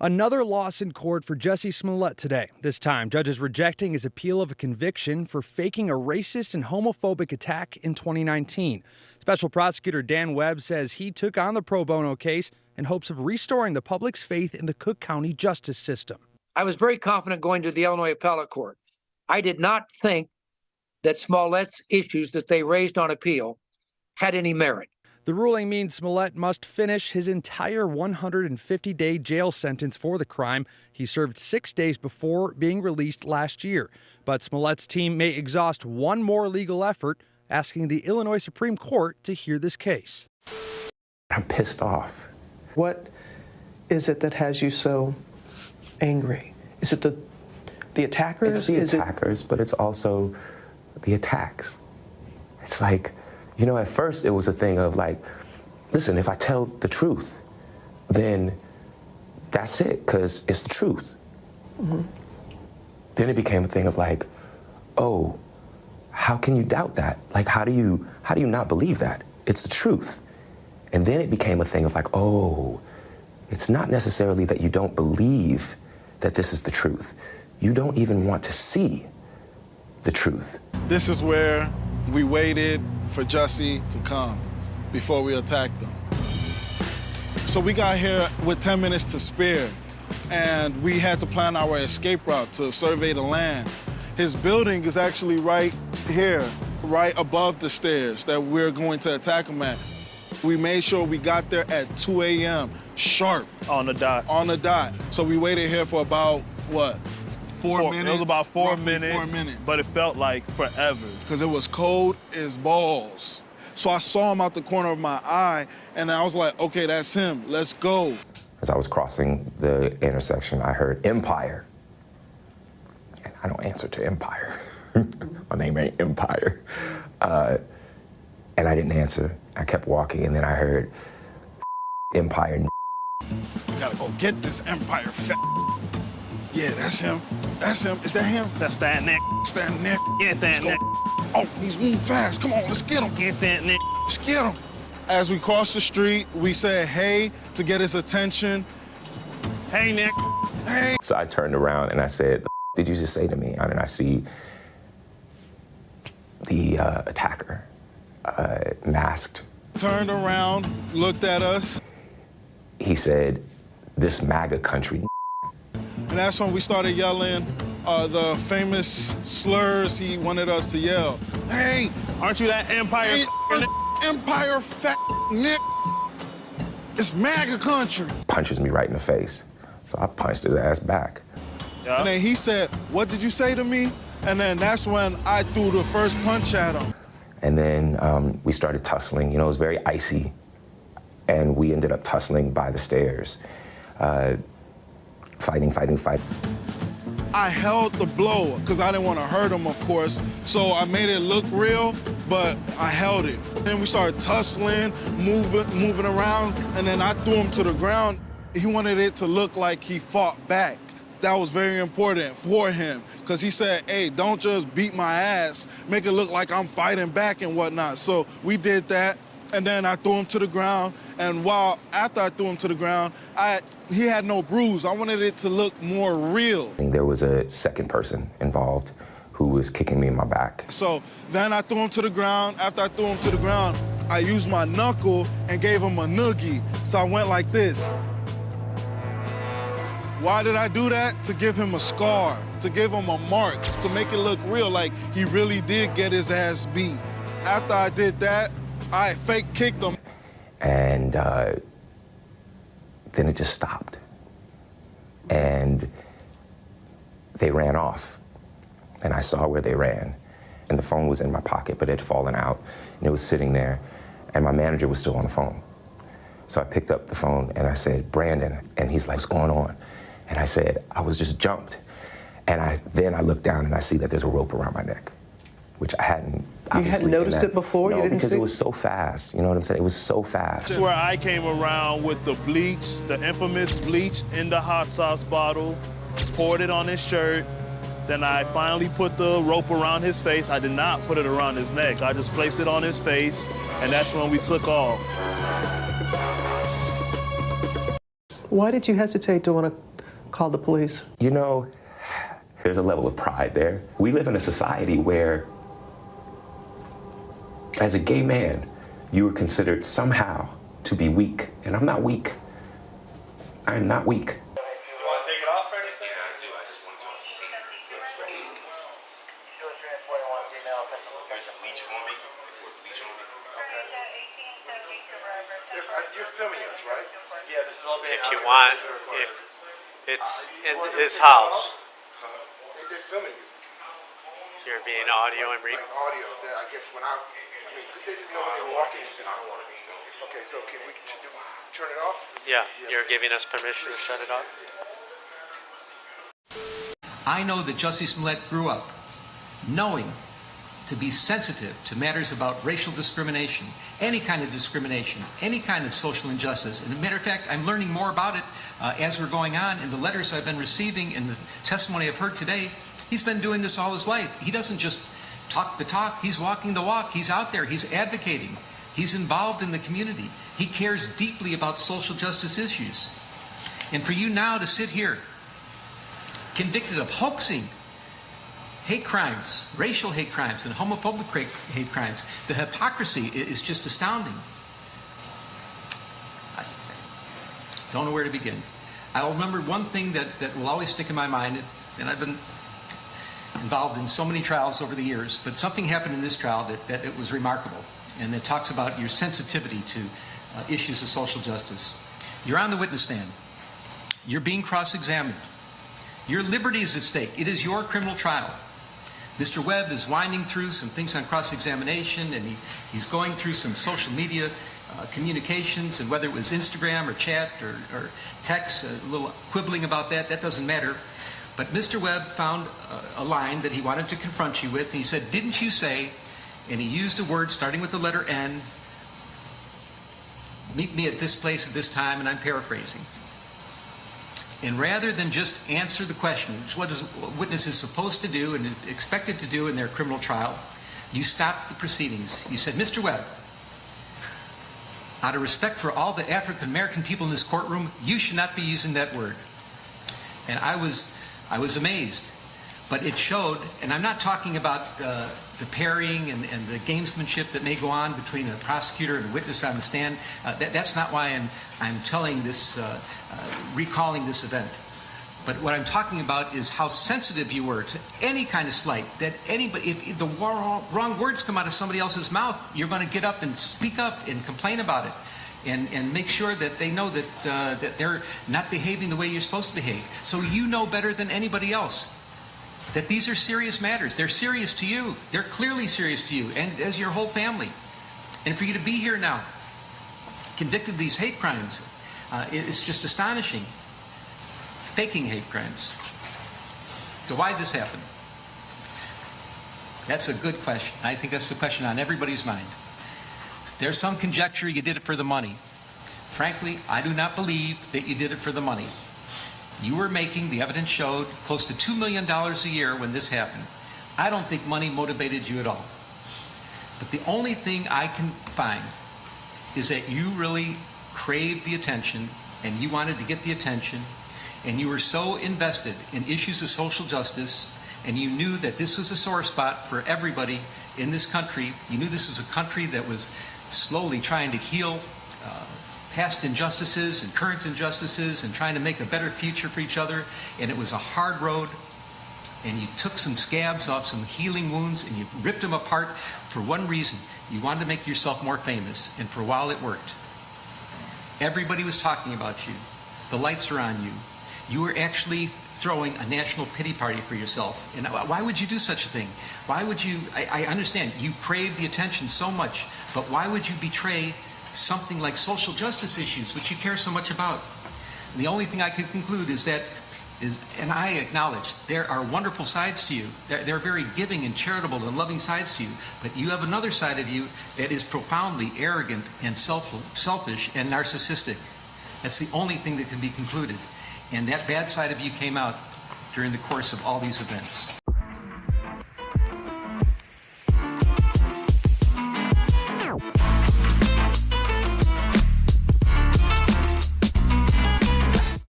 Another loss in court for Jussie Smollett today. This time, judges rejecting his appeal of a conviction for faking a racist and homophobic attack in 2019. Special prosecutor Dan Webb says he took on the pro bono case in hopes of restoring the public's faith in the Cook County justice system. I was very confident going to the Illinois Appellate Court. I did not think that Smollett's issues that they raised on appeal had any merit. The ruling means Smollett must finish his entire 150-day jail sentence for the crime. He served 6 days before being released last year. But Smollett's team may exhaust one more legal effort, asking the Illinois Supreme Court to hear this case. I'm pissed off. What is it that has you so angry? Is it the attackers? It's the attackers, but it's also the attacks. It's like, you know, at first it was a thing of like, listen, if I tell the truth, then that's it, because it's the truth. Mm-hmm. Then it became a thing of like, oh, how can you doubt that? Like, how do you not believe that? It's the truth. And then it became a thing of like, oh, it's not necessarily that you don't believe that this is the truth. You don't even want to see the truth. This is where we waited for Jussie to come before we attacked him. So we got here with 10 minutes to spare, and we had to plan our escape route to survey the land. His building is actually right here, right above the stairs that we're going to attack him at. We made sure we got there at 2 a.m. sharp. On the dot. On the dot. So we waited here for about, what, 4 minutes? It was about 4 Roughly minutes, 4 minutes. but it felt like forever. Because it was cold as balls. So I saw him out the corner of my eye, and I was like, okay, that's him, let's go. As I was crossing the intersection, I heard Empire. And I don't answer to Empire. My name ain't Empire. And I didn't answer. I kept walking, and then I heard Empire. We gotta go get this Empire fat. Yeah, that's him. That's him. Is that him? That's that Nick. It's that Nick. Get that Nick. Oh, he's moving fast. Come on, let's get him. Get that Nick. Let's get him. As we crossed the street, we said hey to get his attention. Hey, Nick. Hey. So I turned around and I said, "The did you just say to me?" And I see the attacker, masked. Turned around, looked at us. He said, "This MAGA country." And that's when we started yelling the famous slurs he wanted us to yell. Hey, Aren't you that Empire? hey, Empire fat Nick. It's MAGA country. Punches me right in the face. So I punched his ass back. Yeah. And then he said, what did you say to me? And then that's when I threw the first punch at him. And then we started tussling. You know, it was very icy. And we ended up tussling by the stairs. Fighting. I held the blow because I didn't want to hurt him, of course. So I made it look real, but I held it. Then we started tussling, moving around, and then I threw him to the ground. He wanted it to look like he fought back. That was very important for him because he said, hey, don't just beat my ass, make it look like I'm fighting back and whatnot. So we did that, and then I threw him to the ground. And after I threw him to the ground, he had no bruise. I wanted it to look more real. There was a second person involved who was kicking me in my back. So then I threw him to the ground. After I threw him to the ground, I used my knuckle and gave him a noogie. So I went like this. Why did I do that? To give him a scar, to give him a mark, to make it look real, like he really did get his ass beat. After I did that, I fake kicked him. And then it just stopped. And they ran off. And I saw where they ran. And the phone was in my pocket, but it had fallen out. And it was sitting there. And my manager was still on the phone. So I picked up the phone and I said, Brandon. And he's like, what's going on? And I said, I was just jumped. And then I looked down and I see that there's a rope around my neck, which I hadn't. You hadn't noticed it before? No, you didn't because see? It was so fast. You know what I'm saying? It was so fast. That's where I came around with the bleach, the infamous bleach in the hot sauce bottle, poured it on his shirt. Then I finally put the rope around his face. I did not put it around his neck. I just placed it on his face, and that's when we took off. Why did you hesitate to want to call the police? You know, there's a level of pride there. We live in a society where, as a gay man, you were considered somehow to be weak. And I'm not weak. I am not weak. You want to take it off or anything? Yeah, I do. I just want to see it. There's a bleach on me. Bleach on me. Okay. You're filming us, right? Yeah, this is all being If you want, if it's in his house, They're filming you. you're being audio and Like audio. I guess when I mean, they didn't know when they were walking. Okay, so can we turn it off? yeah, you're giving us permission to shut it off. I know that Jussie Smollett grew up knowing to be sensitive to matters about racial discrimination, any kind of discrimination, any kind of social injustice. And as a matter of fact, I'm learning more about it as we're going on in the letters I've been receiving and the testimony I've heard today. He's been doing this all his life. He doesn't just talk the talk, he's walking the walk. He's out there, he's advocating. He's involved in the community. He cares deeply about social justice issues. And for you now to sit here, convicted of hoaxing hate crimes, racial hate crimes, and homophobic hate crimes, the hypocrisy is just astounding. I don't know where to begin. I'll remember one thing that will always stick in my mind, and I've been involved in so many trials over the years, but something happened in this trial that it was remarkable, and it talks about your sensitivity to issues of social justice. You're on the witness stand. You're being cross-examined. Your liberty is at stake. It is your criminal trial. Mr. Webb is winding through some things on cross-examination, and he's going through some social media communications, and whether it was Instagram or chat or text, a little quibbling about that doesn't matter. But Mr. Webb found a line that he wanted to confront you with, and he said, "Didn't you say," and he used a word starting with the letter N, "meet me at this place at this time," and I'm paraphrasing. And rather than just answer the question, which is what a witness is supposed to do and expected to do in their criminal trial, you stopped the proceedings. You said, "Mr. Webb, out of respect for all the African American people in this courtroom, you should not be using that word." And I was amazed. But it showed, and I'm not talking about the parrying and the gamesmanship that may go on between a prosecutor and a witness on the stand. That's not why I'm telling this, recalling this event. But what I'm talking about is how sensitive you were to any kind of slight. That anybody, if the wrong words come out of somebody else's mouth, you're going to get up and speak up and complain about it. And make sure that they know that they're not behaving the way you're supposed to behave. So you know better than anybody else that these are serious matters. They're serious to you. They're clearly serious to you and as your whole family. And for you to be here now, convicted of these hate crimes, it's just astonishing. Faking hate crimes. So why did this happen? That's a good question. I think that's the question on everybody's mind. There's some conjecture you did it for the money. Frankly, I do not believe that you did it for the money. You were making, the evidence showed, close to $2 million a year when this happened. I don't think money motivated you at all. But the only thing I can find is that you really craved the attention, and you wanted to get the attention, and you were so invested in issues of social justice, and you knew that this was a sore spot for everybody in this country. You knew this was a country that was slowly trying to heal past injustices and current injustices and trying to make a better future for each other. And it was a hard road. And you took some scabs off some healing wounds and you ripped them apart for one reason. You wanted to make yourself more famous. And for a while it worked. Everybody was talking about you. The lights are on you. You were actually throwing a national pity party for yourself. And why would you do such a thing? Why would you, I understand, you crave the attention so much, but why would you betray something like social justice issues, which you care so much about? And the only thing I could conclude is that, and I acknowledge, there are wonderful sides to you. There are very giving and charitable and loving sides to you, but you have another side of you that is profoundly arrogant and selfish and narcissistic. That's the only thing that can be concluded. And that bad side of you came out during the course of all these events.